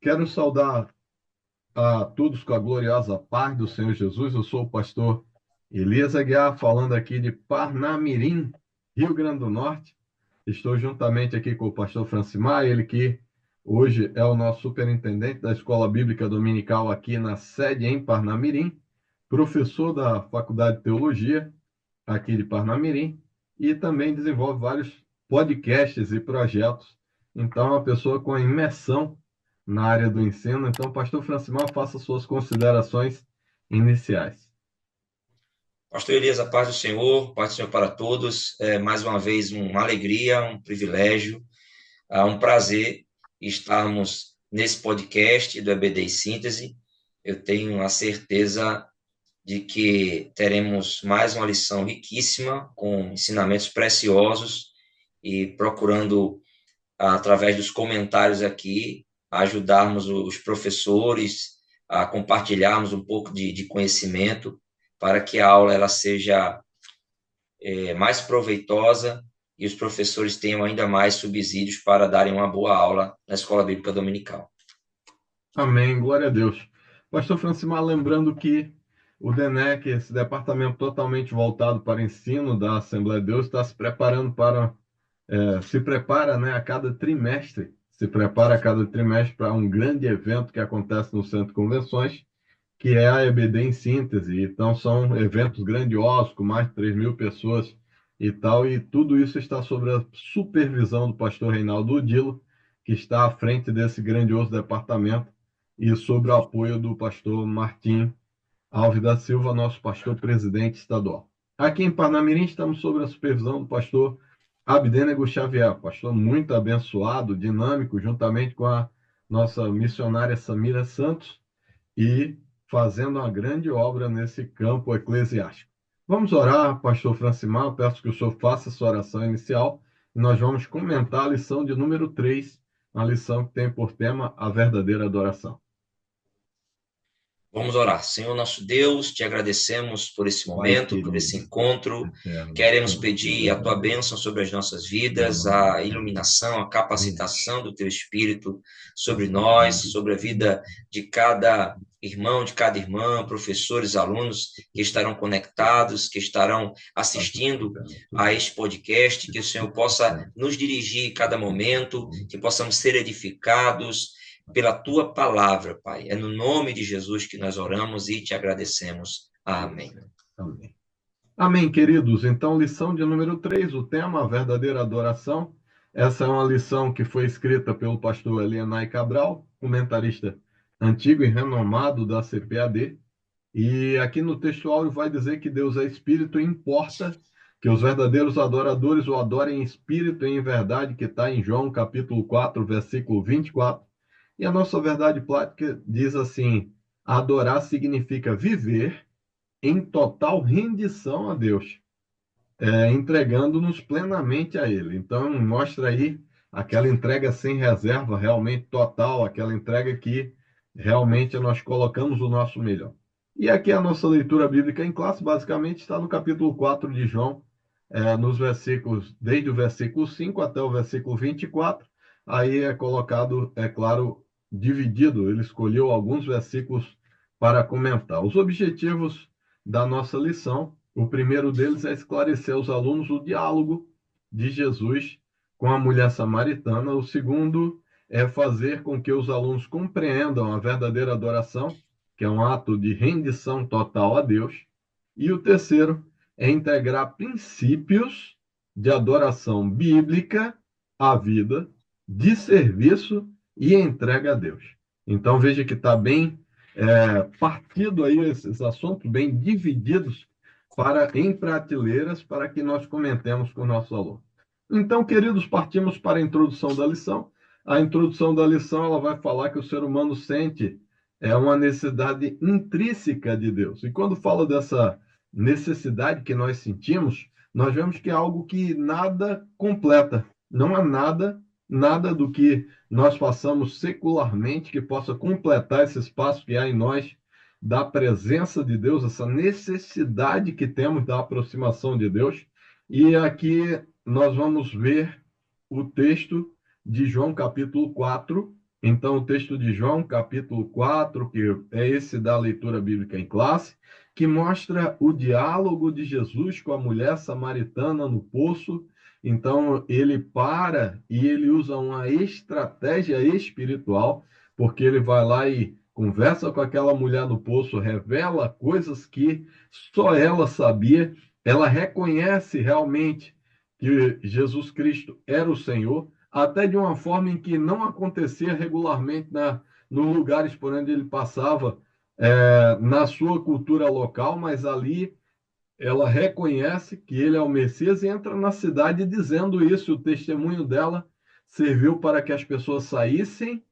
Quero saudar a todos com a gloriosa paz do Senhor Jesus. Eu sou o pastor Elias Aguiar, falando aqui de Parnamirim, Rio Grande do Norte. Estou juntamente aqui com o pastor Francimar, ele que hoje é o nosso superintendente da Escola Bíblica Dominical aqui na sede em Parnamirim, professor da Faculdade de Teologia aqui de Parnamirim e também desenvolve vários podcasts e projetos. Então, é uma pessoa com imersão na área do ensino. Então, pastor Francimar, faça suas considerações iniciais. Pastor Elias, a paz do Senhor para todos. Mais uma vez, uma alegria, um privilégio, um prazer estarmos nesse podcast do EBD em Síntese. Eu tenho a certeza de que teremos mais uma lição riquíssima, com ensinamentos preciosos e procurando, através dos comentários aqui, ajudarmos os professores a compartilharmos um pouco de conhecimento para que a aula ela seja mais proveitosa e os professores tenham ainda mais subsídios para darem uma boa aula na Escola Bíblica Dominical. Amém, glória a Deus. Pastor Francimar, lembrando que o DENEC, esse departamento totalmente voltado para o ensino da Assembleia de Deus, está se preparando se prepara, né, a cada trimestre, se prepara a cada trimestre para um grande evento que acontece no Centro de Convenções, que é a EBD em síntese. Então, são eventos grandiosos, com mais de 3.000 pessoas e tal, e tudo isso está sob a supervisão do pastor Reinaldo Udilo, que está à frente desse grandioso departamento, e sob o apoio do pastor Martim Alves da Silva, nosso pastor presidente estadual. Aqui em Parnamirim, estamos sob a supervisão do pastor Abdênego Xavier, pastor muito abençoado, dinâmico, juntamente com a nossa missionária Samira Santos, e fazendo uma grande obra nesse campo eclesiástico. Vamos orar, pastor Francimar, eu peço que o senhor faça a sua oração inicial e nós vamos comentar a lição de número 3, a lição que tem por tema a verdadeira adoração. Vamos orar. Senhor nosso Deus, te agradecemos por esse Pai momento, por esse querido, encontro. eterno, Queremos pedir a tua bênção sobre as nossas vidas, a iluminação, a capacitação do teu Espírito sobre nós, sobre a vida de cada irmão, de cada irmã, professores, alunos que estarão conectados, que estarão assistindo a este podcast, que o Senhor possa nos dirigir em cada momento, que possamos ser edificados pela tua palavra, Pai. É no nome de Jesus que nós oramos e te agradecemos. Amém. Amém. Amém, queridos. Então, lição de número 3, o tema, a verdadeira adoração. Essa é uma lição que foi escrita pelo pastor Elianai Cabral, comentarista antigo e renomado da CPAD. E aqui no texto áureo vai dizer que Deus é espírito e importa que os verdadeiros adoradores o adorem em espírito e em verdade, que está em João capítulo 4, versículo 24. E a nossa verdade prática diz assim: adorar significa viver em total rendição a Deus, entregando-nos plenamente a Ele. Então, mostra aí aquela entrega sem reserva, realmente total, aquela entrega que realmente nós colocamos o nosso melhor. E aqui a nossa leitura bíblica em classe, basicamente, está no capítulo 4 de João, nos versículos, desde o versículo 5 até o versículo 24. Aí é colocado, é claro, dividido. Ele escolheu alguns versículos para comentar. Os objetivos da nossa lição, o primeiro deles é esclarecer aos alunos o diálogo de Jesus com a mulher samaritana. O segundo é fazer com que os alunos compreendam a verdadeira adoração, que é um ato de rendição total a Deus. E o terceiro é integrar princípios de adoração bíblica à vida, de serviço e entrega a Deus. Então veja que está bem partido aí esses assuntos, bem divididos em prateleiras para que nós comentemos com o nosso aluno. Então, queridos, partimos para a introdução da lição. A introdução da lição ela vai falar que o ser humano sente uma necessidade intrínseca de Deus. E quando fala dessa necessidade que nós sentimos, nós vemos que é algo que nada completa. Não há nada do que nós façamos secularmente que possa completar esse espaço que há em nós da presença de Deus, essa necessidade que temos da aproximação de Deus. E aqui nós vamos ver o texto de João capítulo 4, Então, o texto de João, capítulo 4, que é esse da leitura bíblica em classe, que mostra o diálogo de Jesus com a mulher samaritana no poço. Então, ele para e ele usa uma estratégia espiritual, porque ele vai lá e conversa com aquela mulher no poço, revela coisas que só ela sabia, ela reconhece realmente que Jesus Cristo era o Senhor, até de uma forma em que não acontecia regularmente nos lugares por onde ele passava, na sua cultura local, mas ali ela reconhece que ele é o Messias e entra na cidade dizendo isso. O testemunho dela serviu para que as pessoas saíssem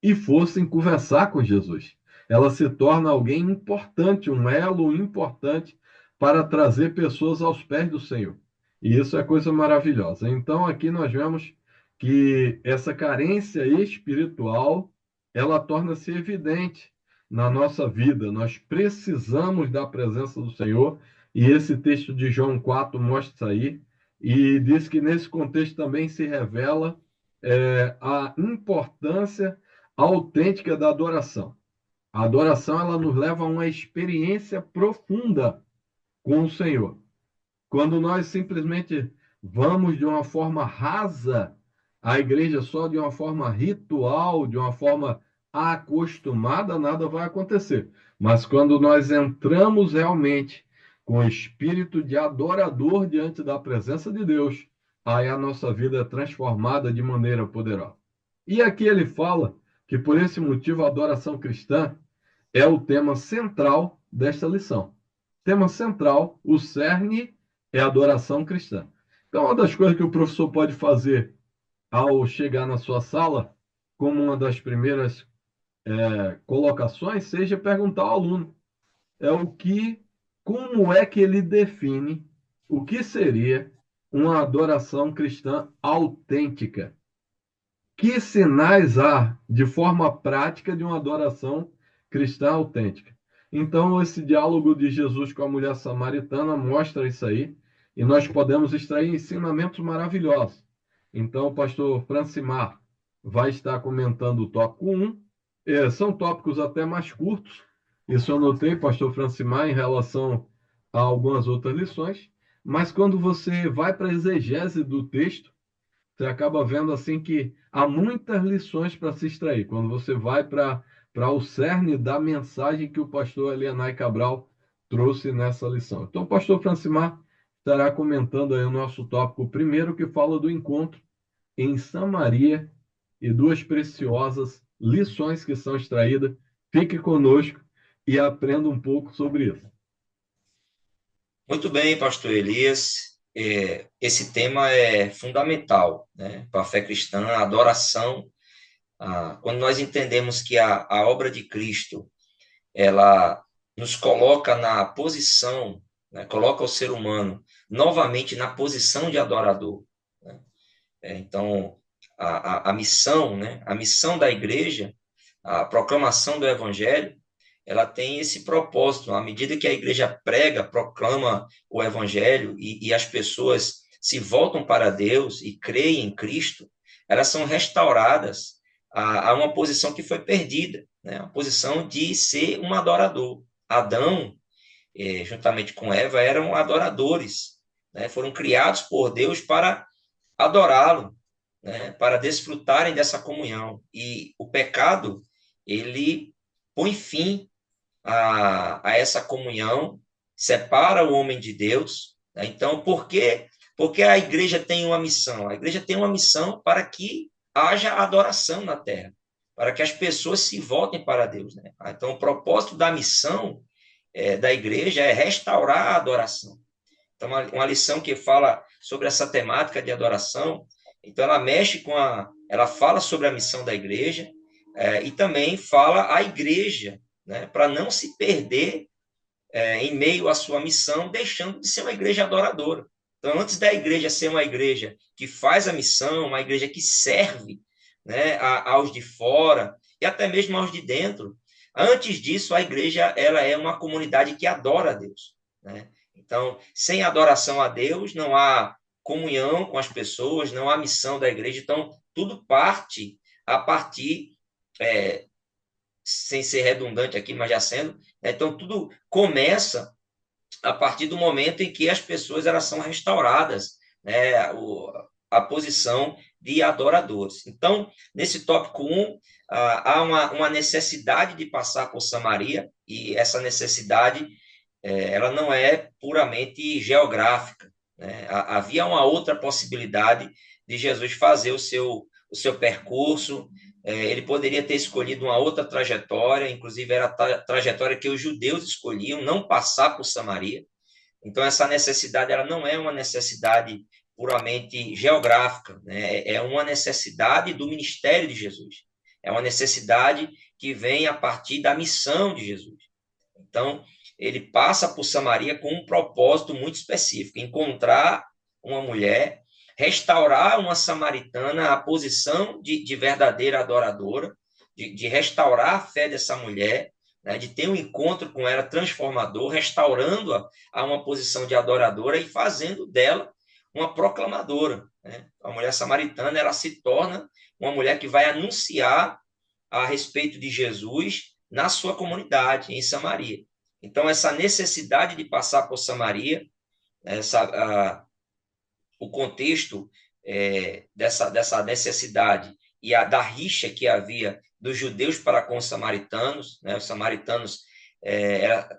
e fossem conversar com Jesus. Ela se torna alguém importante, um elo importante para trazer pessoas aos pés do Senhor. E isso é coisa maravilhosa. Então, aqui nós vemos que essa carência espiritual, ela torna-se evidente na nossa vida. Nós precisamos da presença do Senhor, e esse texto de João 4 mostra isso aí, e diz que nesse contexto também se revela a importância autêntica da adoração. A adoração ela nos leva a uma experiência profunda com o Senhor. Quando nós simplesmente vamos de uma forma rasa à igreja, só de uma forma ritual, de uma forma acostumada, nada vai acontecer. Mas quando nós entramos realmente com o espírito de adorador diante da presença de Deus, aí a nossa vida é transformada de maneira poderosa. E aqui ele fala que por esse motivo a adoração cristã é o tema central desta lição. Tema central, o cerne é a adoração cristã. Então, uma das coisas que o professor pode fazer ao chegar na sua sala, como uma das primeiras colocações, seja perguntar ao aluno como é que ele define o que seria uma adoração cristã autêntica. Que sinais há de forma prática de uma adoração cristã autêntica? Então, esse diálogo de Jesus com a mulher samaritana mostra isso aí, e nós podemos extrair ensinamentos maravilhosos. Então, o pastor Francimar vai estar comentando o tópico 1. São tópicos até mais curtos, isso eu notei, pastor Francimar, em relação a algumas outras lições, mas quando você vai para a exegese do texto, você acaba vendo assim que há muitas lições para se extrair. Quando você vai para o cerne da mensagem que o pastor Elianai Cabral trouxe nessa lição. Então, o pastor Francimar estará comentando aí o nosso tópico primeiro, que fala do encontro em Samaria e duas preciosas lições que são extraídas. Fique conosco e aprenda um pouco sobre isso. Muito bem, pastor Elias. Esse tema é fundamental, né, para a fé cristã, a adoração. Quando nós entendemos que a obra de Cristo, ela nos coloca na posição, né, coloca o ser humano novamente na posição de adorador, né? Então, a missão, né, a missão da igreja, a proclamação do evangelho, ela tem esse propósito. À medida que a igreja prega, proclama o evangelho e as pessoas se voltam para Deus e creem em Cristo, elas são restauradas a uma posição que foi perdida, né? A posição de ser um adorador. Adão, juntamente com Eva, eram adoradores, né? Foram criados por Deus para adorá-lo, né? Para desfrutarem dessa comunhão. E o pecado, ele põe fim a essa comunhão, separa o homem de Deus, né? Então, por quê? Porque a igreja tem uma missão. A igreja tem uma missão para que haja adoração na terra, para que as pessoas se voltem para Deus, né? Então, o propósito da missão da igreja é restaurar a adoração. Então, uma lição que fala sobre essa temática de adoração, então ela mexe ela fala sobre a missão da igreja, e também fala a igreja, né, para não se perder em meio à sua missão, deixando de ser uma igreja adoradora. Então, antes da igreja ser uma igreja que faz a missão, uma igreja que serve, né, aos de fora e até mesmo aos de dentro, antes disso, a igreja ela é uma comunidade que adora a Deus, né? Então, sem adoração a Deus, não há comunhão com as pessoas, não há missão da igreja. Então, tudo parte a partir sem ser redundante aqui, mas já sendo, né? Então, tudo começa a partir do momento em que as pessoas elas são restauradas, né, a posição de adoradores. Então, nesse tópico 1, há uma necessidade de passar por Samaria, e essa necessidade ela não é puramente geográfica. Né? Havia uma outra possibilidade de Jesus fazer o seu percurso, ele poderia ter escolhido uma outra trajetória, inclusive era a trajetória que os judeus escolhiam, não passar por Samaria. Então, essa necessidade ela não é uma necessidade puramente geográfica, né? É uma necessidade do ministério de Jesus. É uma necessidade que vem a partir da missão de Jesus. Então, ele passa por Samaria com um propósito muito específico: encontrar uma mulher, restaurar uma samaritana à posição de verdadeira adoradora, de restaurar a fé dessa mulher, né, de ter um encontro com ela transformador, restaurando-a a uma posição de adoradora e fazendo dela uma proclamadora. Né? A mulher samaritana ela se torna uma mulher que vai anunciar a respeito de Jesus na sua comunidade, em Samaria. Então, essa necessidade de passar por Samaria, o contexto dessa necessidade e da rixa que havia dos judeus para com os samaritanos, né? Os samaritanos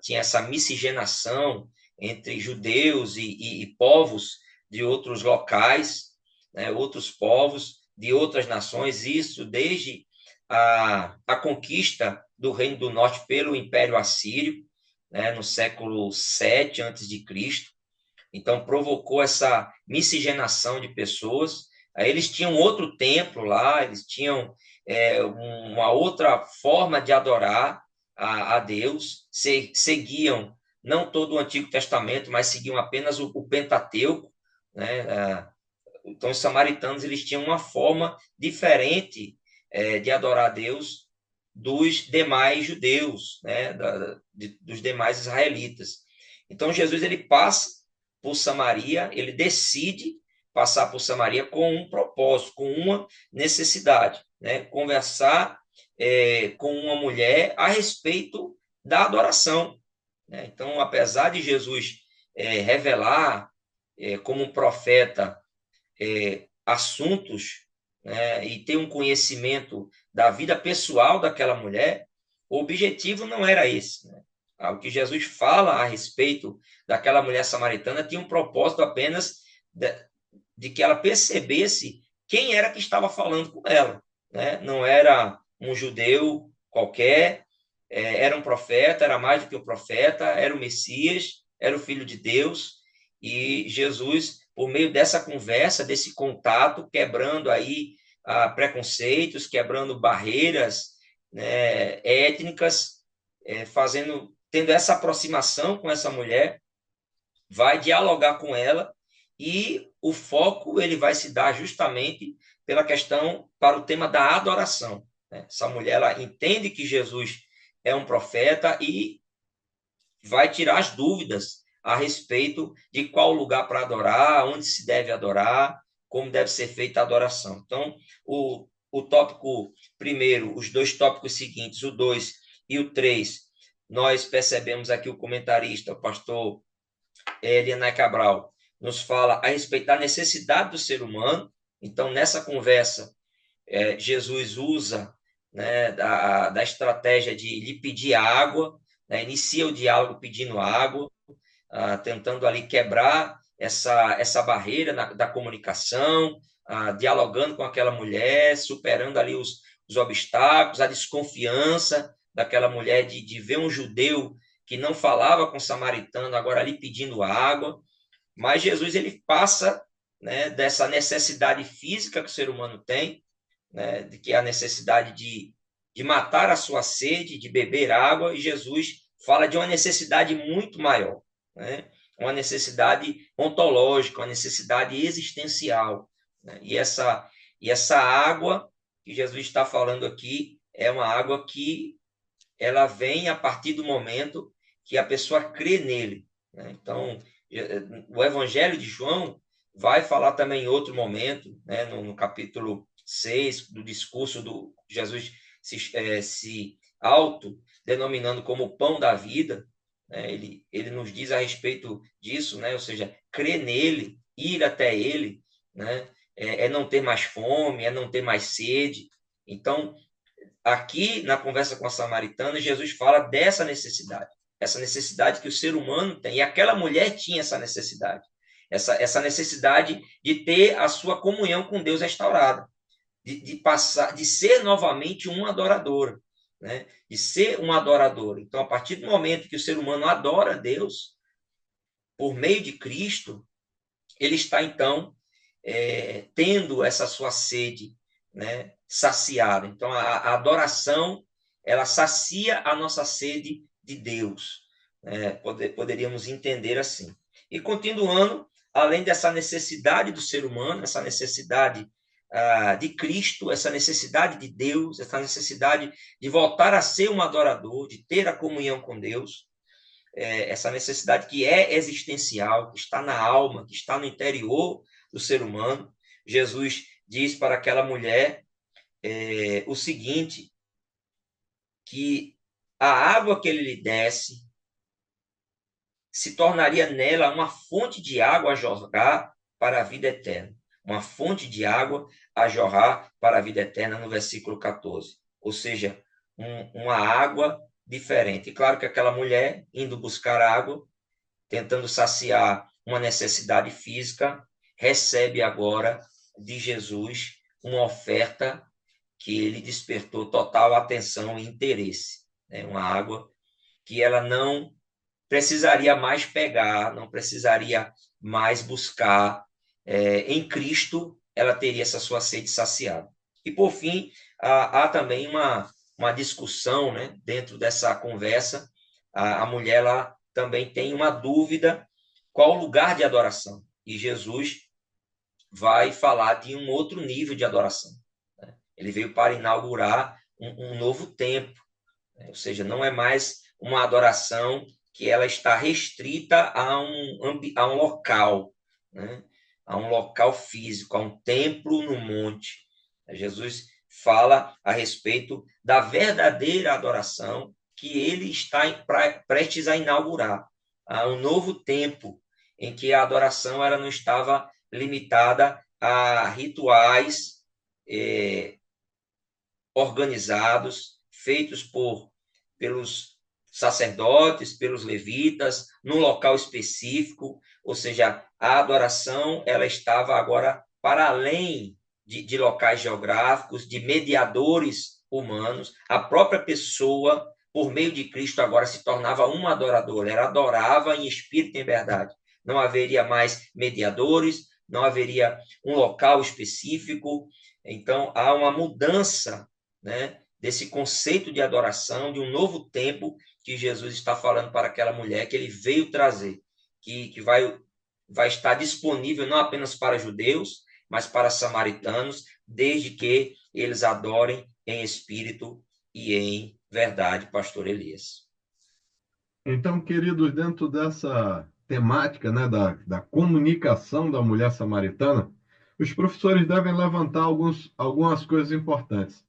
tinha essa miscigenação entre judeus e povos de outros locais, né? Outros povos de outras nações, isso desde a conquista do Reino do Norte pelo Império Assírio, né? No século 7 antes de Cristo. Então, provocou essa miscigenação de pessoas. Aí eles tinham outro templo lá, eles tinham uma outra forma de adorar a Deus, seguiam não todo o Antigo Testamento, mas seguiam apenas o Pentateuco, né? Então, os samaritanos eles tinham uma forma diferente de adorar a Deus dos demais judeus, né? Dos demais israelitas. Então, Jesus ele passa por Samaria, ele decide passar por Samaria com um propósito, com uma necessidade, né? Conversar com uma mulher a respeito da adoração. Né? Então, apesar de Jesus revelar como um profeta assuntos, né, e ter um conhecimento da vida pessoal daquela mulher, o objetivo não era esse. Né? O que Jesus fala a respeito daquela mulher samaritana tinha um propósito apenas de que ela percebesse quem era que estava falando com ela. Né? Não era um judeu qualquer, era um profeta, era mais do que o profeta, era o Messias, era o Filho de Deus, e Jesus, por meio dessa conversa, desse contato, quebrando aí preconceitos, quebrando barreiras, né, étnicas, tendo essa aproximação com essa mulher, vai dialogar com ela e o foco ele vai se dar justamente pela questão para o tema da adoração. Né? Essa mulher ela entende que Jesus é um profeta e vai tirar as dúvidas a respeito de qual lugar para adorar, onde se deve adorar, como deve ser feita a adoração. Então, o tópico primeiro, os dois tópicos seguintes, o 2 e o 3, nós percebemos aqui o comentarista, o pastor Elianai Cabral, nos fala a respeito da necessidade do ser humano. Então, nessa conversa, Jesus usa, né, da estratégia de lhe pedir água, né, inicia o diálogo pedindo água, tentando ali quebrar essa barreira da comunicação, dialogando com aquela mulher, superando ali os obstáculos, a desconfiança daquela mulher de ver um judeu que não falava com o samaritano, agora ali pedindo água. Mas Jesus ele passa, né, dessa necessidade física que o ser humano tem, né, de que é a necessidade de matar a sua sede, de beber água, e Jesus fala de uma necessidade muito maior, né? Uma necessidade ontológica, uma necessidade existencial. Né? E essa água que Jesus está falando aqui é uma água que ela vem a partir do momento que a pessoa crê nele. Né? Então, o Evangelho de João vai falar também em outro momento, né? no capítulo 6, do discurso do Jesus se autodenominando como o pão da vida, né? Ele nos diz a respeito disso, né? Ou seja, crer nele, ir até ele, né? É não ter mais fome, é não ter mais sede. Então, aqui na conversa com a samaritana, Jesus fala dessa necessidade, essa necessidade que o ser humano tem, e aquela mulher tinha essa necessidade, essa necessidade de ter a sua comunhão com Deus restaurada, de passar, de ser novamente uma adoradora, né? De ser uma adoradora. Então, a partir do momento que o ser humano adora a Deus por meio de Cristo, ele está então tendo essa sua sede, né, saciada. Então, a adoração, ela sacia a nossa sede de Deus. Poderíamos entender assim. E continuando, além dessa necessidade do ser humano, essa necessidade de Cristo, essa necessidade de Deus, essa necessidade de voltar a ser um adorador, de ter a comunhão com Deus, essa necessidade que é existencial, que está na alma, que está no interior do ser humano. Jesus diz para aquela mulher o seguinte, que a água que ele lhe desse se tornaria nela uma fonte de água a jorrar para a vida eterna. Uma fonte de água a jorrar para a vida eterna, no versículo 14. Ou seja, uma água diferente. E claro que aquela mulher, indo buscar água, tentando saciar uma necessidade física, recebe agora de Jesus uma oferta que ele despertou total atenção e interesse. Uma água que ela não precisaria mais pegar, não precisaria mais buscar. Em Cristo, ela teria essa sua sede saciada. E, por fim, há também uma discussão, né, dentro dessa conversa. A mulher ela também tem uma dúvida qual o lugar de adoração. E Jesus vai falar de um outro nível de adoração. Ele veio para inaugurar um novo tempo. Ou seja, não é mais uma adoração que ela está restrita a um local, né? A um local físico, a um templo no monte. Jesus fala a respeito da verdadeira adoração que ele está prestes a inaugurar, a um novo tempo em que a adoração ela não estava limitada a rituais organizados, feitos pelos sacerdotes, pelos levitas, num local específico, ou seja, a adoração ela estava agora para além de locais geográficos, de mediadores humanos, a própria pessoa, por meio de Cristo, agora se tornava uma adoradora, ela adorava em espírito e em verdade. Não haveria mais mediadores, não haveria um local específico, então há uma mudança, né, desse conceito de adoração, de um novo tempo que Jesus está falando para aquela mulher, que ele veio trazer, que vai estar disponível não apenas para judeus, mas para samaritanos, desde que eles adorem em espírito e em verdade, pastor Elias. Então, queridos, dentro dessa temática, né, da comunicação da mulher samaritana, os professores devem levantar algumas coisas importantes.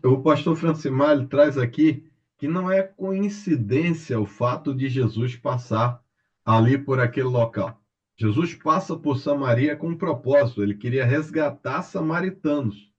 O pastor Francimar traz aqui que não é coincidência o fato de Jesus passar ali por aquele local. Jesus passa por Samaria com um propósito, ele queria resgatar samaritanos.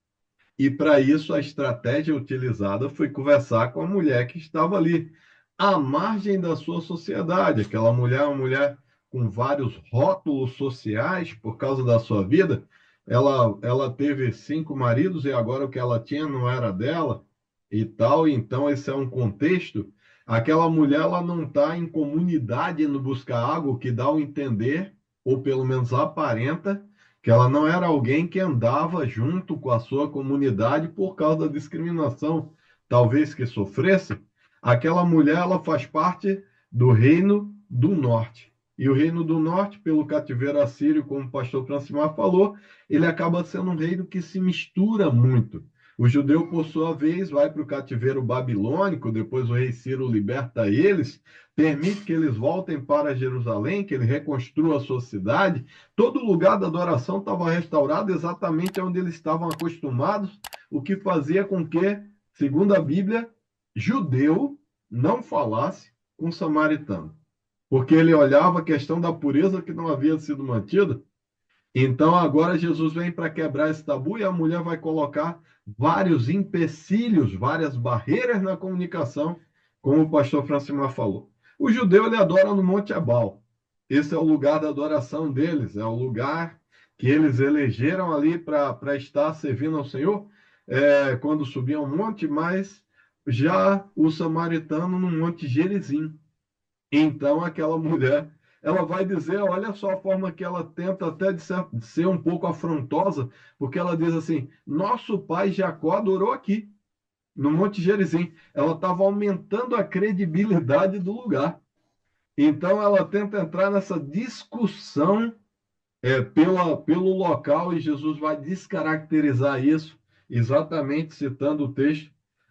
E para isso a estratégia utilizada foi conversar com a mulher que estava ali, à margem da sua sociedade. Aquela mulher, uma mulher com vários rótulos sociais por causa da sua vida. Ela teve 5 maridos e agora o que ela tinha não era dela e tal. Então esse é um contexto. Aquela mulher ela não está em comunidade indo buscar algo que dá a entender, ou pelo menos aparenta, que ela não era alguém que andava junto com a sua comunidade por causa da discriminação, talvez que sofresse. Aquela mulher, ela faz parte do Reino do Norte. E o Reino do Norte, pelo cativeiro assírio, como o pastor Francimar falou, ele acaba sendo um reino que se mistura muito. O judeu, por sua vez, vai para o cativeiro babilônico, depois o rei Ciro liberta eles, permite que eles voltem para Jerusalém, que ele reconstrua a sua cidade. Todo lugar da adoração estava restaurado exatamente onde eles estavam acostumados, o que fazia com que segundo a Bíblia, judeu não falasse com samaritano, porque ele olhava a questão da pureza que não havia sido mantida. Então agora Jesus vem para quebrar esse tabu e a mulher vai colocar vários empecilhos, várias barreiras na comunicação, como o pastor Francimar falou. O judeu ele adora no Monte Ebal. Esse é o lugar da adoração deles, é o lugar que eles elegeram ali para estar servindo ao Senhor, quando subiam o monte, mas já o samaritano no Monte Gerizim. Então, aquela mulher, ela vai dizer, olha só a forma que ela tenta até de ser um pouco afrontosa, porque ela diz assim, nosso pai Jacó adorou aqui, no Monte Gerizim. Ela estava aumentando a credibilidade do lugar. Então, ela tenta entrar nessa discussão pelo local, e Jesus vai descaracterizar isso, exatamente citando o texto,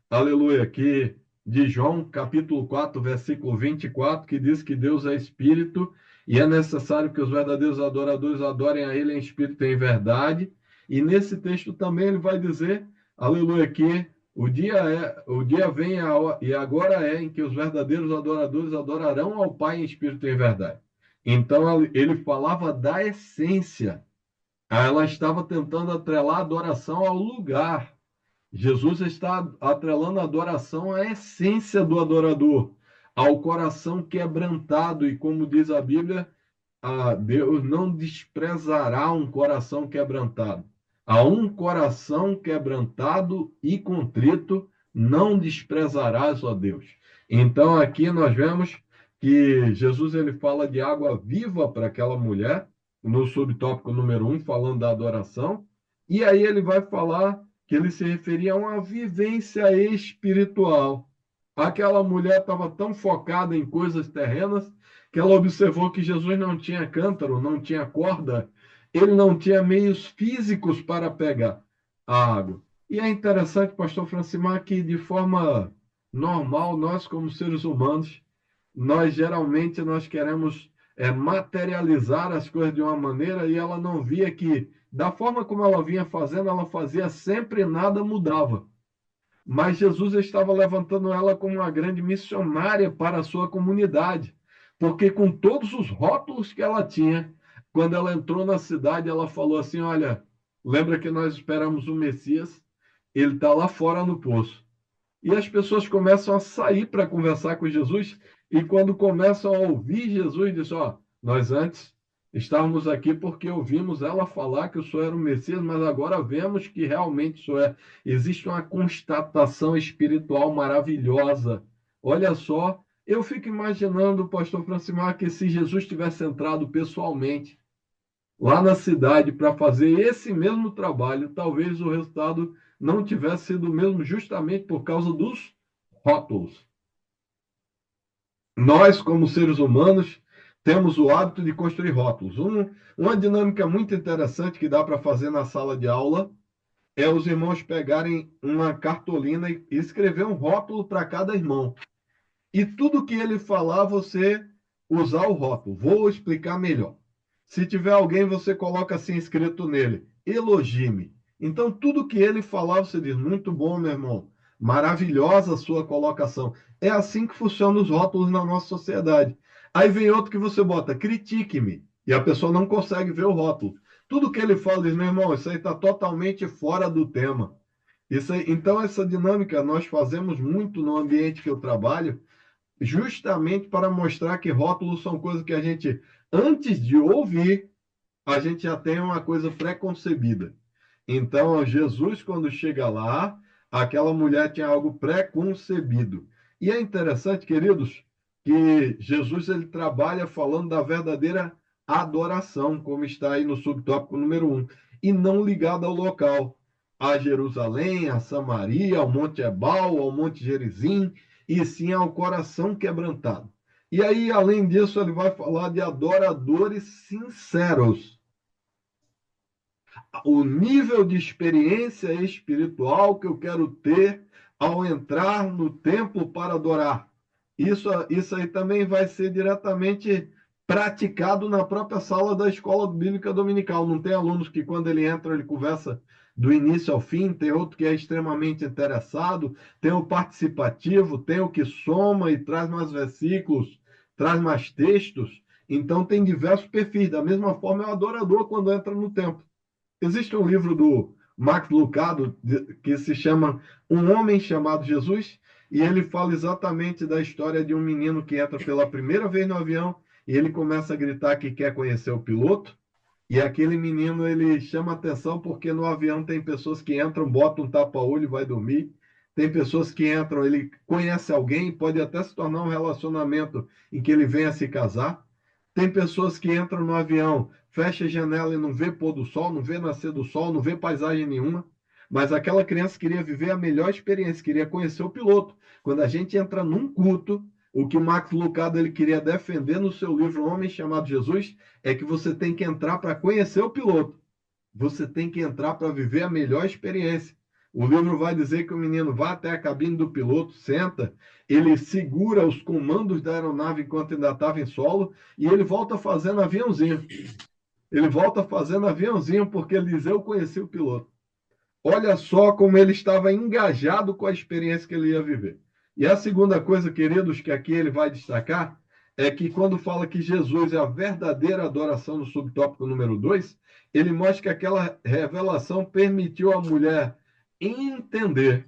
aleluia, aqui de João, capítulo 4, versículo 24, que diz que Deus é espírito e é necessário que os verdadeiros adoradores adorem a Ele em espírito e em verdade. E nesse texto também ele vai dizer, aleluia, que o dia vem e agora é em que os verdadeiros adoradores adorarão ao Pai em espírito e em verdade. Então ele falava da essência. Ela estava tentando atrelar a adoração ao lugar. Jesus está atrelando a adoração à essência do adorador, ao coração quebrantado. E como diz a Bíblia, Deus não desprezará um coração quebrantado. A um coração quebrantado e contrito não desprezarás, ó Deus. Então aqui nós vemos que Jesus ele fala de água viva para aquela mulher, no subtópico número 1, falando da adoração, e aí ele vai falar que ele se referia a uma vivência espiritual. Aquela mulher estava tão focada em coisas terrenas que ela observou que Jesus não tinha cântaro, não tinha corda, ele não tinha meios físicos para pegar a água. E é interessante, pastor Francimar, que de forma normal, nós como seres humanos, nós geralmente nós queremos materializar as coisas de uma maneira e ela não via que, da forma como ela vinha fazendo, ela fazia sempre e nada mudava. Mas Jesus estava levantando ela como uma grande missionária para a sua comunidade, porque com todos os rótulos que ela tinha, quando ela entrou na cidade, ela falou assim: olha, lembra que nós esperamos o Messias? Ele está lá fora no poço. E as pessoas começam a sair para conversar com Jesus, e quando começam a ouvir Jesus, diz: ó, nós antes estávamos aqui porque ouvimos ela falar que o Senhor era o Messias, mas agora vemos que realmente o Senhor é. Existe uma constatação espiritual maravilhosa. Olha só, eu fico imaginando, pastor Francimar, que se Jesus tivesse entrado pessoalmente lá na cidade para fazer esse mesmo trabalho, talvez o resultado não tivesse sido o mesmo, justamente por causa dos rótulos. Nós, como seres humanos, temos o hábito de construir rótulos. Uma dinâmica muito interessante que dá para fazer na sala de aula é os irmãos pegarem uma cartolina e escrever um rótulo para cada irmão. E tudo que ele falar, você usar o rótulo. Vou explicar melhor. Se tiver alguém, você coloca assim escrito nele: elogie-me. Então, tudo que ele falar, você diz: muito bom, meu irmão. Maravilhosa a sua colocação. É assim que funcionam os rótulos na nossa sociedade. Aí vem outro que você bota: critique-me. E a pessoa não consegue ver o rótulo. Tudo que ele fala, diz: meu irmão, isso aí está totalmente fora do tema. Isso aí, então, essa dinâmica nós fazemos muito no ambiente que eu trabalho, justamente para mostrar que rótulos são coisas que a gente, antes de ouvir, a gente já tem uma coisa pré-concebida. Então, Jesus, quando chega lá, aquela mulher tinha algo pré-concebido. E é interessante, queridos, que Jesus ele trabalha falando da verdadeira adoração, como está aí no subtópico número 1, e não ligado ao local, a Jerusalém, a Samaria, ao Monte Ebal, ao Monte Gerizim, e sim ao coração quebrantado. E aí, além disso, ele vai falar de adoradores sinceros. O nível de experiência espiritual que eu quero ter ao entrar no templo para adorar. Isso aí também vai ser diretamente praticado na própria sala da escola bíblica dominical. Não tem alunos que, quando ele entra, ele conversa do início ao fim, tem outro que é extremamente interessado, tem o participativo, tem o que soma e traz mais versículos, traz mais textos. Então, tem diversos perfis. Da mesma forma, é o adorador quando entra no templo. Existe um livro do Max Lucado que se chama Um Homem Chamado Jesus, e ele fala exatamente da história de um menino que entra pela primeira vez no avião e ele começa a gritar que quer conhecer o piloto. E aquele menino, ele chama atenção porque no avião tem pessoas que entram, botam um tapa-olho e vai dormir. Tem pessoas que entram, ele conhece alguém, pode até se tornar um relacionamento em que ele venha se casar. Tem pessoas que entram no avião, fecha a janela e não vê pôr do sol, não vê nascer do sol, não vê paisagem nenhuma. Mas aquela criança queria viver a melhor experiência, queria conhecer o piloto. Quando a gente entra num culto, o que Max Lucado ele queria defender no seu livro Um Homem Chamado Jesus é que você tem que entrar para conhecer o piloto. Você tem que entrar para viver a melhor experiência. O livro vai dizer que o menino vai até a cabine do piloto, senta, ele segura os comandos da aeronave enquanto ainda estava em solo e ele volta fazendo aviãozinho. Ele volta fazendo aviãozinho porque ele diz, eu conheci o piloto. Olha só como ele estava engajado com a experiência que ele ia viver. E a segunda coisa, queridos, que aqui ele vai destacar, é que quando fala que Jesus é a verdadeira adoração no subtópico número 2, ele mostra que aquela revelação permitiu à mulher entender,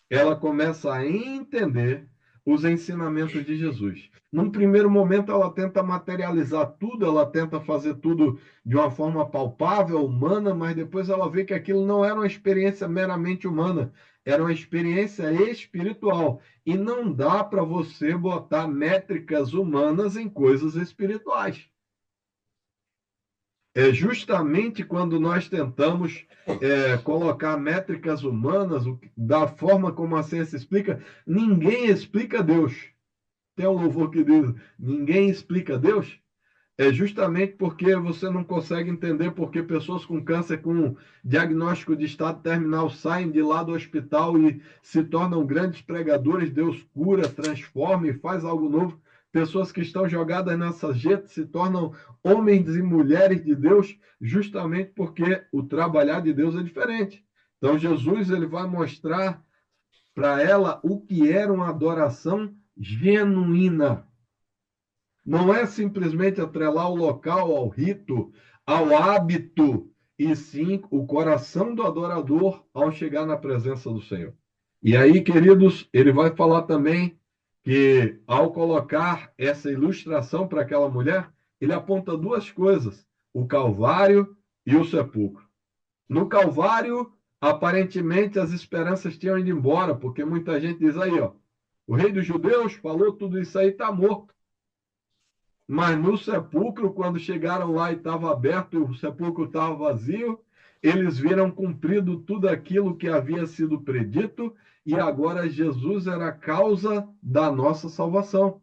ela começa a entender os ensinamentos de Jesus. Num primeiro momento, ela tenta materializar tudo, ela tenta fazer tudo de uma forma palpável, humana, mas depois ela vê que aquilo não era uma experiência meramente humana, era uma experiência espiritual. E não dá para você botar métricas humanas em coisas espirituais. É justamente quando nós tentamos colocar métricas humanas, da forma como a ciência explica, ninguém explica Deus. Tem um louvor que diz, ninguém explica Deus. É justamente porque você não consegue entender porque pessoas com câncer, com diagnóstico de estado terminal, saem de lá do hospital e se tornam grandes pregadores. Deus cura, transforma e faz algo novo. Pessoas que estão jogadas nessa jeta se tornam homens e mulheres de Deus, justamente porque o trabalhar de Deus é diferente. Então, Jesus ele vai mostrar para ela o que era uma adoração genuína. Não é simplesmente atrelar o local ao rito, ao hábito, e sim o coração do adorador ao chegar na presença do Senhor. E aí, queridos, ele vai falar também que ao colocar essa ilustração para aquela mulher, ele aponta duas coisas: o Calvário e o sepulcro. No Calvário, aparentemente as esperanças tinham ido embora, porque muita gente diz aí, ó, o rei dos judeus falou tudo isso aí, está morto. Mas no sepulcro, quando chegaram lá e estava aberto, e o sepulcro estava vazio, eles viram cumprido tudo aquilo que havia sido predito, e agora Jesus era a causa da nossa salvação.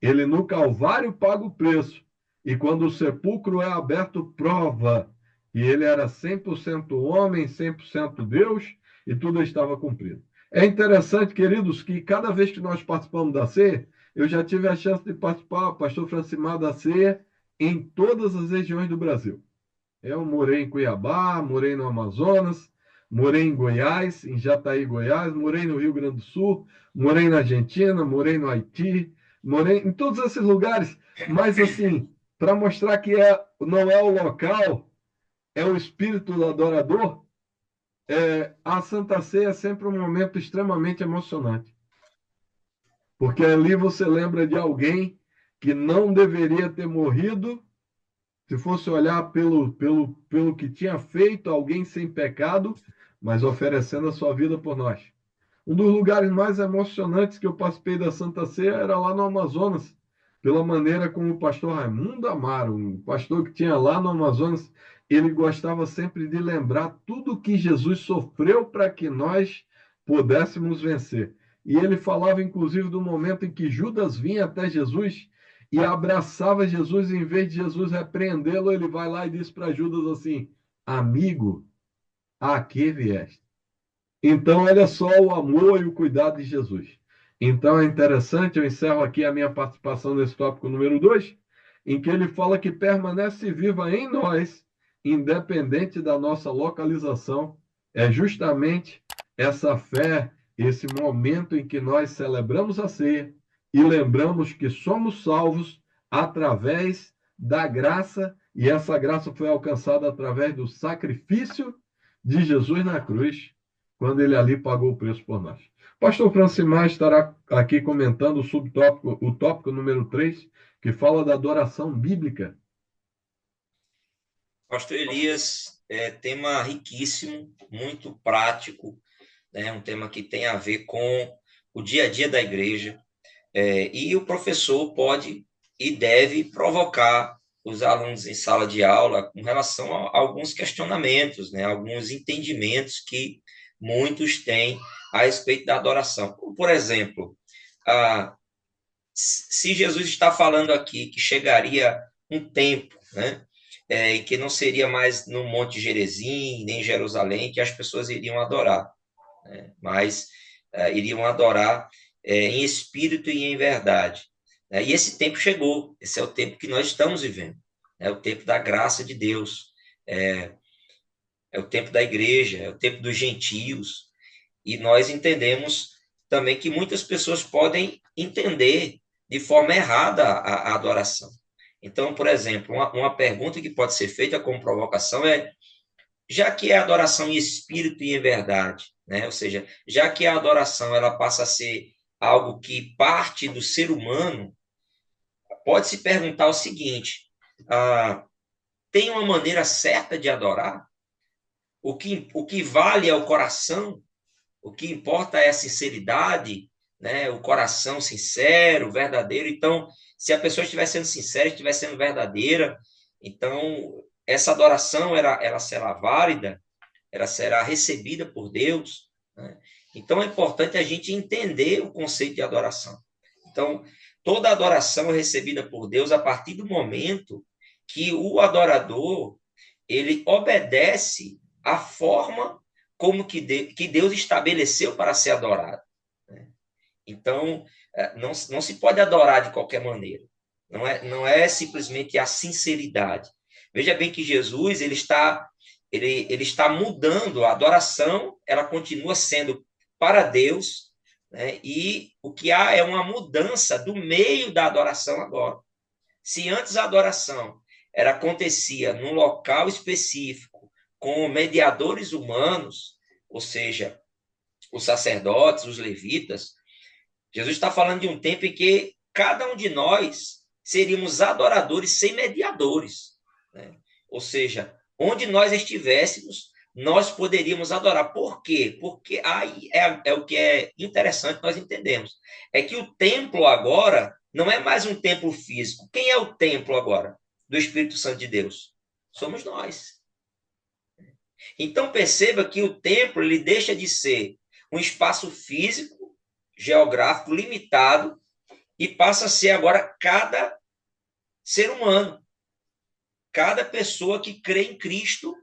Ele no Calvário paga o preço, e quando o sepulcro é aberto, prova que ele era 100% homem, 100% Deus, e tudo estava cumprido. É interessante, queridos, que cada vez que nós participamos da ceia, eu já tive a chance de participar, pastor Francimar, da ceia em todas as regiões do Brasil. Eu morei em Cuiabá, morei no Amazonas, morei em Goiás, em Jataí, Goiás, morei no Rio Grande do Sul, morei na Argentina, morei no Haiti, morei em todos esses lugares. Mas, assim, para mostrar que não é o local, é o espírito do adorador, a Santa Ceia é sempre um momento extremamente emocionante. Porque ali você lembra de alguém que não deveria ter morrido, se fosse olhar pelo que tinha feito, alguém sem pecado, mas oferecendo a sua vida por nós. Um dos lugares mais emocionantes que eu participei da Santa Ceia era lá no Amazonas, pela maneira como o pastor Raimundo Amaro, um pastor que tinha lá no Amazonas, ele gostava sempre de lembrar tudo que Jesus sofreu para que nós pudéssemos vencer. E ele falava, inclusive, do momento em que Judas vinha até Jesus e abraçava Jesus, e em vez de Jesus repreendê-lo, ele vai lá e diz para Judas assim: amigo, a que vieste? Então, olha só o amor e o cuidado de Jesus. Então, é interessante, eu encerro aqui a minha participação nesse tópico número 2, em que ele fala que permanece viva em nós, independente da nossa localização, é justamente essa fé, esse momento em que nós celebramos a ceia e lembramos que somos salvos através da graça, e essa graça foi alcançada através do sacrifício de Jesus na cruz, quando ele ali pagou o preço por nós. Pastor Francimar estará aqui comentando o subtópico, o tópico número 3, que fala da adoração bíblica. Pastor Elias, tema riquíssimo, muito prático, né? Um tema que tem a ver com o dia a dia da igreja, e o professor pode e deve provocar os alunos em sala de aula com relação a alguns questionamentos, né? Alguns entendimentos que muitos têm a respeito da adoração. Como, por exemplo, se Jesus está falando aqui que chegaria um tempo, né? E que não seria mais no Monte Gerizim, nem em Jerusalém, que as pessoas iriam adorar, né? Mas iriam adorar em espírito e em verdade. Né? E esse tempo chegou, esse é o tempo que nós estamos vivendo, é o tempo da graça de Deus, é o tempo da igreja, é o tempo dos gentios, e nós entendemos também que muitas pessoas podem entender de forma errada a adoração. Então, por exemplo, uma pergunta que pode ser feita como provocação é: já que é adoração em espírito e em verdade, né? Ou seja, já que a adoração ela passa a ser algo que parte do ser humano, pode-se perguntar o seguinte: tem uma maneira certa de adorar? O que vale é o coração? O que importa é a sinceridade, né? O coração sincero, verdadeiro. Então, se a pessoa estiver sendo sincera, estiver sendo verdadeira, então essa adoração ela será válida, ela será recebida por Deus, né? Então é importante a gente entender o conceito de adoração. Então, toda adoração é recebida por Deus a partir do momento que o adorador ele obedece à forma como que Deus estabeleceu para ser adorado, né? Então, não se pode adorar de qualquer maneira. Não é simplesmente a sinceridade. Veja bem que Jesus ele está mudando a adoração, ela continua sendo para Deus, né? E o que há é uma mudança do meio da adoração agora. Se antes a adoração acontecia num local específico, com mediadores humanos, ou seja, os sacerdotes, os levitas, Jesus está falando de um tempo em que cada um de nós seríamos adoradores sem mediadores, né? Ou seja, onde nós estivéssemos, nós poderíamos adorar. Por quê? Porque aí é o que é interessante nós entendemos. É que o templo agora não é mais um templo físico. Quem é o templo agora do Espírito Santo de Deus? Somos nós. Então perceba que o templo ele deixa de ser um espaço físico, geográfico limitado e passa a ser agora cada ser humano. Cada pessoa que crê em Cristo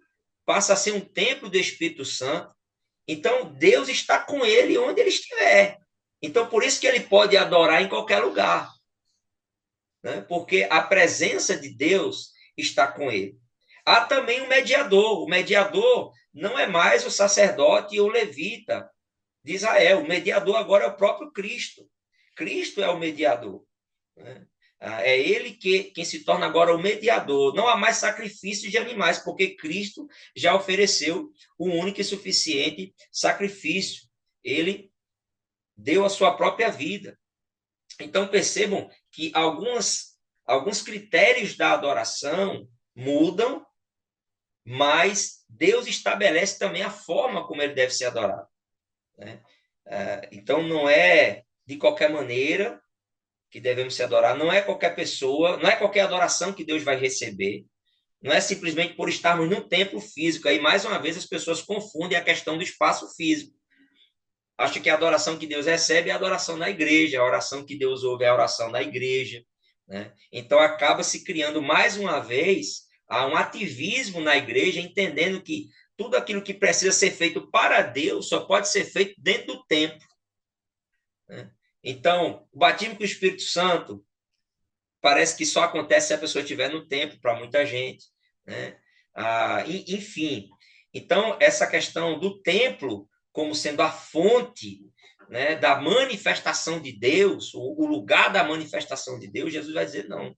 passa a ser um templo do Espírito Santo. Então, Deus está com ele onde ele estiver. Então, por isso que ele pode adorar em qualquer lugar, né? Porque a presença de Deus está com ele. Há também um mediador. O mediador não é mais o sacerdote ou o levita de Israel. O mediador agora é o próprio Cristo. Cristo é o mediador, né? É ele quem se torna agora o mediador. Não há mais sacrifício de animais, porque Cristo já ofereceu o único e suficiente sacrifício. Ele deu a sua própria vida. Então percebam que alguns critérios da adoração mudam, mas Deus estabelece também a forma como ele deve ser adorado, né? Então não é de qualquer maneira que devemos se adorar, não é qualquer pessoa, não é qualquer adoração que Deus vai receber, não é simplesmente por estarmos num templo físico. Aí, mais uma vez, as pessoas confundem a questão do espaço físico. Acho que a adoração que Deus recebe é a adoração na igreja, a oração que Deus ouve é a oração na igreja, né? Então, acaba se criando, mais uma vez, um ativismo na igreja, entendendo que tudo aquilo que precisa ser feito para Deus só pode ser feito dentro do templo, né? Então, o batismo com o Espírito Santo parece que só acontece se a pessoa estiver no templo, para muita gente, né? Enfim, Então, essa questão do templo como sendo a fonte, né, da manifestação de Deus, o lugar da manifestação de Deus, Jesus vai dizer não.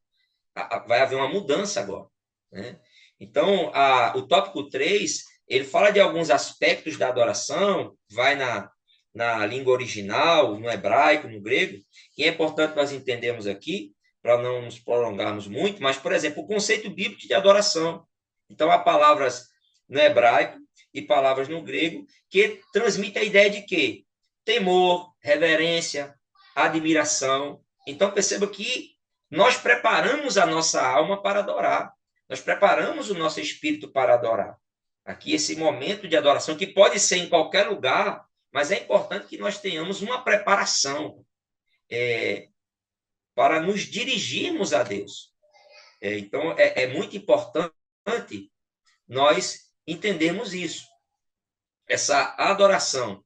Vai haver uma mudança agora. Né? Então, o tópico 3, ele fala de alguns aspectos da adoração, vai na língua original, no hebraico, no grego, e é importante nós entendermos aqui, para não nos prolongarmos muito, mas, por exemplo, o conceito bíblico de adoração. Então, há palavras no hebraico e palavras no grego que transmitem a ideia de quê? Temor, reverência, admiração. Então, perceba que nós preparamos a nossa alma para adorar. Nós preparamos o nosso espírito para adorar. Aqui, esse momento de adoração, que pode ser em qualquer lugar, mas é importante que nós tenhamos uma preparação para nos dirigirmos a Deus. Então, é muito importante nós entendermos isso. Essa adoração,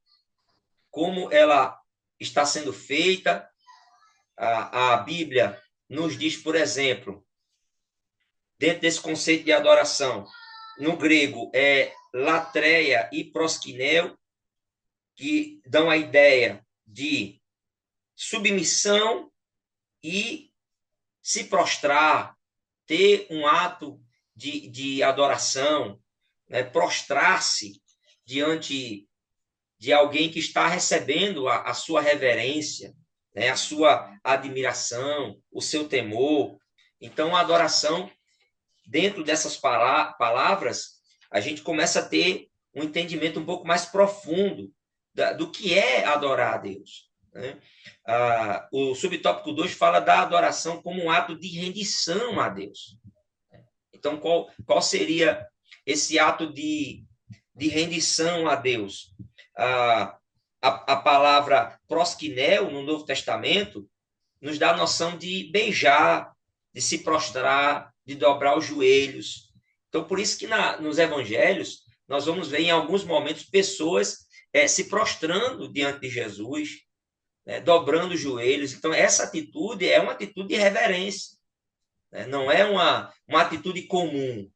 como ela está sendo feita, a Bíblia nos diz, por exemplo, dentro desse conceito de adoração, no grego é latreia e proskineo, que dão a ideia de submissão e se prostrar, ter um ato de adoração, né? Prostrar-se diante de alguém que está recebendo a sua reverência, né? A sua admiração, o seu temor. Então, a adoração, dentro dessas palavras, a gente começa a ter um entendimento um pouco mais profundo do que é adorar a Deus. Né? O subtópico 2 fala da adoração como um ato de rendição a Deus. Então, qual seria esse ato de rendição a Deus? A palavra proskineo, no Novo Testamento, nos dá a noção de beijar, de se prostrar, de dobrar os joelhos. Então, por isso que nos evangelhos, nós vamos ver em alguns momentos pessoas se prostrando diante de Jesus, né, dobrando os joelhos. Então, essa atitude é uma atitude de reverência, né? Não é uma atitude comum,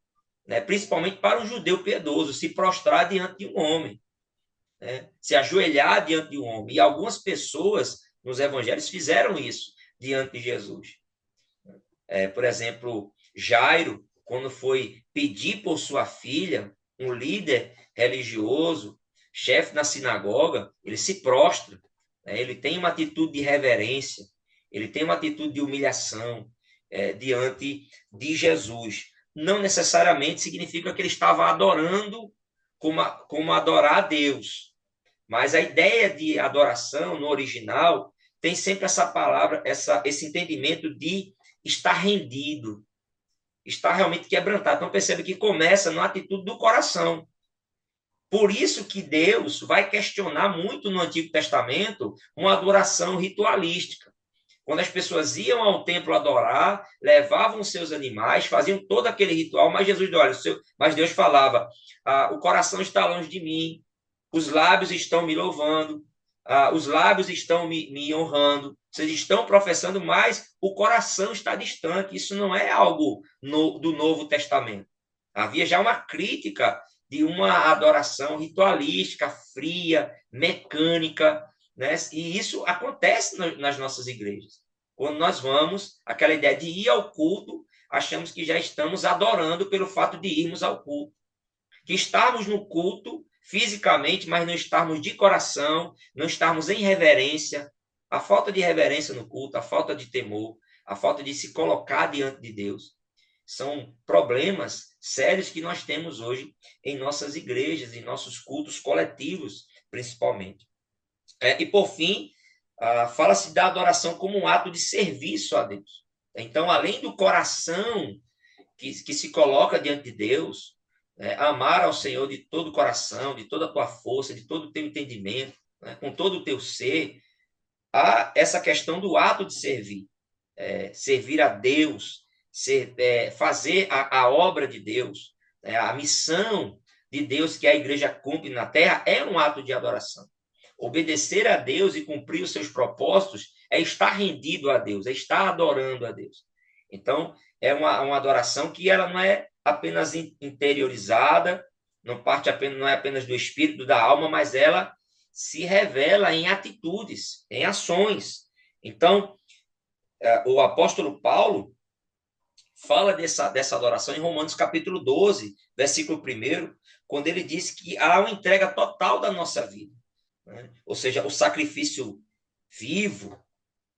né? Principalmente para um judeu piedoso, se prostrar diante de um homem, né? Se ajoelhar diante de um homem. E algumas pessoas nos evangelhos fizeram isso diante de Jesus. Por exemplo, Jairo, quando foi pedir por sua filha, um líder religioso, chefe na sinagoga, ele se prostra, né? Ele tem uma atitude de reverência, ele tem uma atitude de humilhação diante de Jesus. Não necessariamente significa que ele estava adorando como adorar a Deus, mas a ideia de adoração no original tem sempre essa palavra, esse entendimento de estar rendido, estar realmente quebrantado. Então percebe que começa na atitude do coração. Por isso que Deus vai questionar muito no Antigo Testamento uma adoração ritualística. Quando as pessoas iam ao templo adorar, levavam seus animais, faziam todo aquele ritual, mas Jesus, olha, mas Deus falava, o coração está longe de mim, os lábios estão me louvando, os lábios estão me honrando, vocês estão professando, mas o coração está distante. Isso não é algo do Novo Testamento. Havia já uma crítica de uma adoração ritualística, fria, mecânica, né? E isso acontece nas nossas igrejas. Quando nós vamos, aquela ideia de ir ao culto, achamos que já estamos adorando pelo fato de irmos ao culto. Que estarmos no culto fisicamente, mas não estarmos de coração, não estarmos em reverência. A falta de reverência no culto, a falta de temor, a falta de se colocar diante de Deus, são problemas sérios que nós temos hoje em nossas igrejas, em nossos cultos coletivos, principalmente. E, por fim, fala-se da adoração como um ato de serviço a Deus. Então, além do coração que se coloca diante de Deus, amar ao Senhor de todo o coração, de toda a tua força, de todo o teu entendimento, né, com todo o teu ser, há essa questão do ato de servir. Servir a Deus, fazer a obra de Deus, a missão de Deus que a igreja cumpre na terra é um ato de adoração. Obedecer a Deus e cumprir os seus propósitos é estar rendido a Deus, é estar adorando a Deus. Então, é uma adoração que ela não é apenas interiorizada, não é apenas do espírito, da alma, mas ela se revela em atitudes, em ações. Então, o apóstolo Paulo fala dessa adoração em Romanos capítulo 12, versículo 1, quando ele diz que há uma entrega total da nossa vida, né? Ou seja, o sacrifício vivo,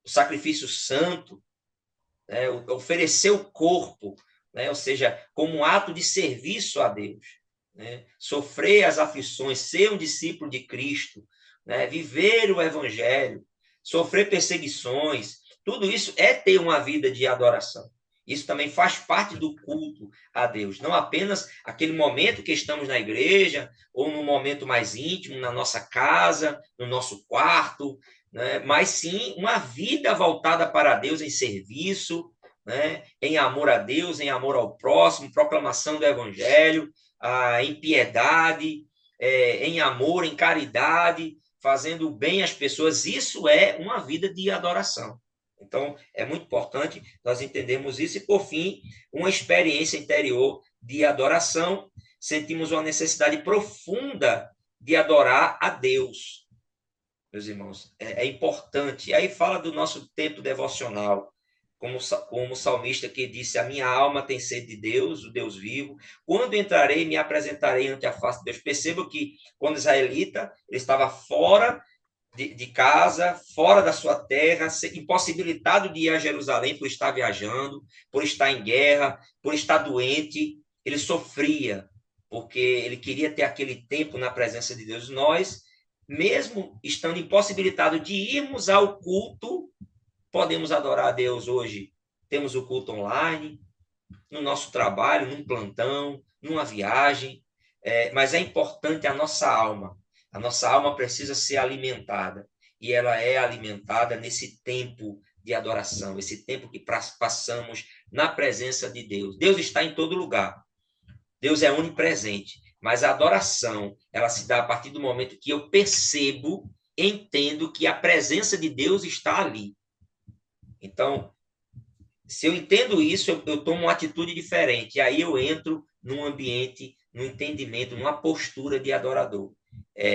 o sacrifício santo, né? Oferecer o corpo, né? Ou seja, como um ato de serviço a Deus, né? Sofrer as aflições, ser um discípulo de Cristo, né? Viver o evangelho, sofrer perseguições, tudo isso é ter uma vida de adoração. Isso também faz parte do culto a Deus. Não apenas aquele momento que estamos na igreja, ou no momento mais íntimo, na nossa casa, no nosso quarto, né? Mas sim uma vida voltada para Deus em serviço, né? Em amor a Deus, em amor ao próximo, proclamação do evangelho, em piedade, em amor, em caridade, fazendo bem às pessoas. Isso é uma vida de adoração. Então, é muito importante nós entendermos isso. E, por fim, uma experiência interior de adoração. Sentimos uma necessidade profunda de adorar a Deus, meus irmãos. É importante. E aí fala do nosso tempo devocional, como o salmista que disse: a minha alma tem sede de Deus, o Deus vivo. Quando entrarei, me apresentarei ante a face de Deus. Perceba que, quando israelita, ele estava fora de casa, fora da sua terra, impossibilitado de ir a Jerusalém por estar viajando, por estar em guerra, por estar doente. Ele sofria, porque ele queria ter aquele tempo na presença de Deus. Nós, mesmo estando impossibilitados de irmos ao culto, podemos adorar a Deus hoje. Temos o culto online, no nosso trabalho, num plantão, numa viagem, mas é importante a nossa alma. A nossa alma precisa ser alimentada, e ela é alimentada nesse tempo de adoração, esse tempo que passamos na presença de Deus. Deus está em todo lugar. Deus é onipresente, mas a adoração, ela se dá a partir do momento que eu percebo, entendo que a presença de Deus está ali. Então, se eu entendo isso, eu tomo uma atitude diferente. E aí eu entro num ambiente, num entendimento, numa postura de adorador.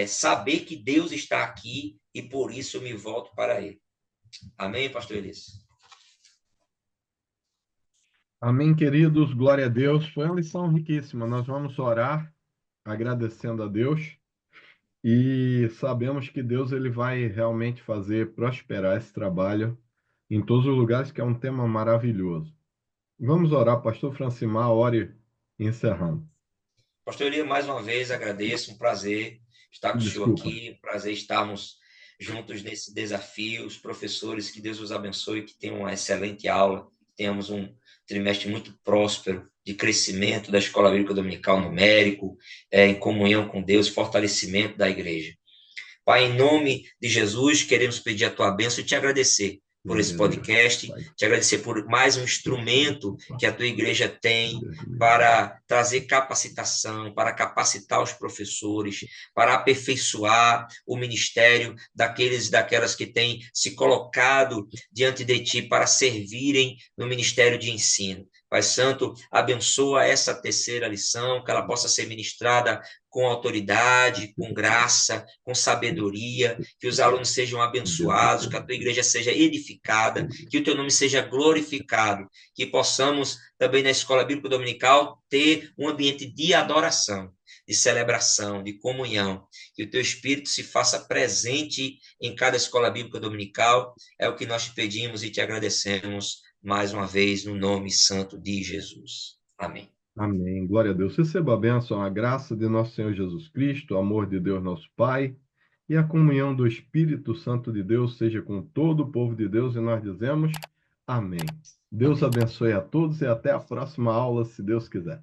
Saber que Deus está aqui e por isso eu me volto para Ele. Amém, pastor Elias? Amém, queridos. Glória a Deus. Foi uma lição riquíssima. Nós vamos orar agradecendo a Deus e sabemos que Deus ele vai realmente fazer prosperar esse trabalho em todos os lugares, que é um tema maravilhoso. Vamos orar, pastor Francimar, ore encerrando. Pastor Elias, mais uma vez agradeço, um prazer estar com o senhor Desculpa. aqui, um prazer estarmos juntos nesse desafio. Os professores, que Deus os abençoe, que tenham uma excelente aula, que tenhamos um trimestre muito próspero de crescimento da Escola Bíblica Dominical numérico, em comunhão com Deus, fortalecimento da igreja. Pai, em nome de Jesus, queremos pedir a tua bênção e te agradecer por esse podcast, te agradecer por mais um instrumento que a tua igreja tem para trazer capacitação, para capacitar os professores, para aperfeiçoar o ministério daqueles e daquelas que têm se colocado diante de ti para servirem no ministério de ensino. Pai Santo, abençoa essa terceira lição, que ela possa ser ministrada com autoridade, com graça, com sabedoria, que os alunos sejam abençoados, que a tua igreja seja edificada, que o teu nome seja glorificado, que possamos também na Escola Bíblica Dominical ter um ambiente de adoração, de celebração, de comunhão, que o teu Espírito se faça presente em cada Escola Bíblica Dominical. É o que nós te pedimos e te agradecemos mais uma vez no nome santo de Jesus. Amém. Amém. Glória a Deus. Receba a bênção, a graça de nosso Senhor Jesus Cristo, o amor de Deus, nosso Pai, e a comunhão do Espírito Santo de Deus seja com todo o povo de Deus, e nós dizemos amém. Deus abençoe a todos e até a próxima aula, se Deus quiser.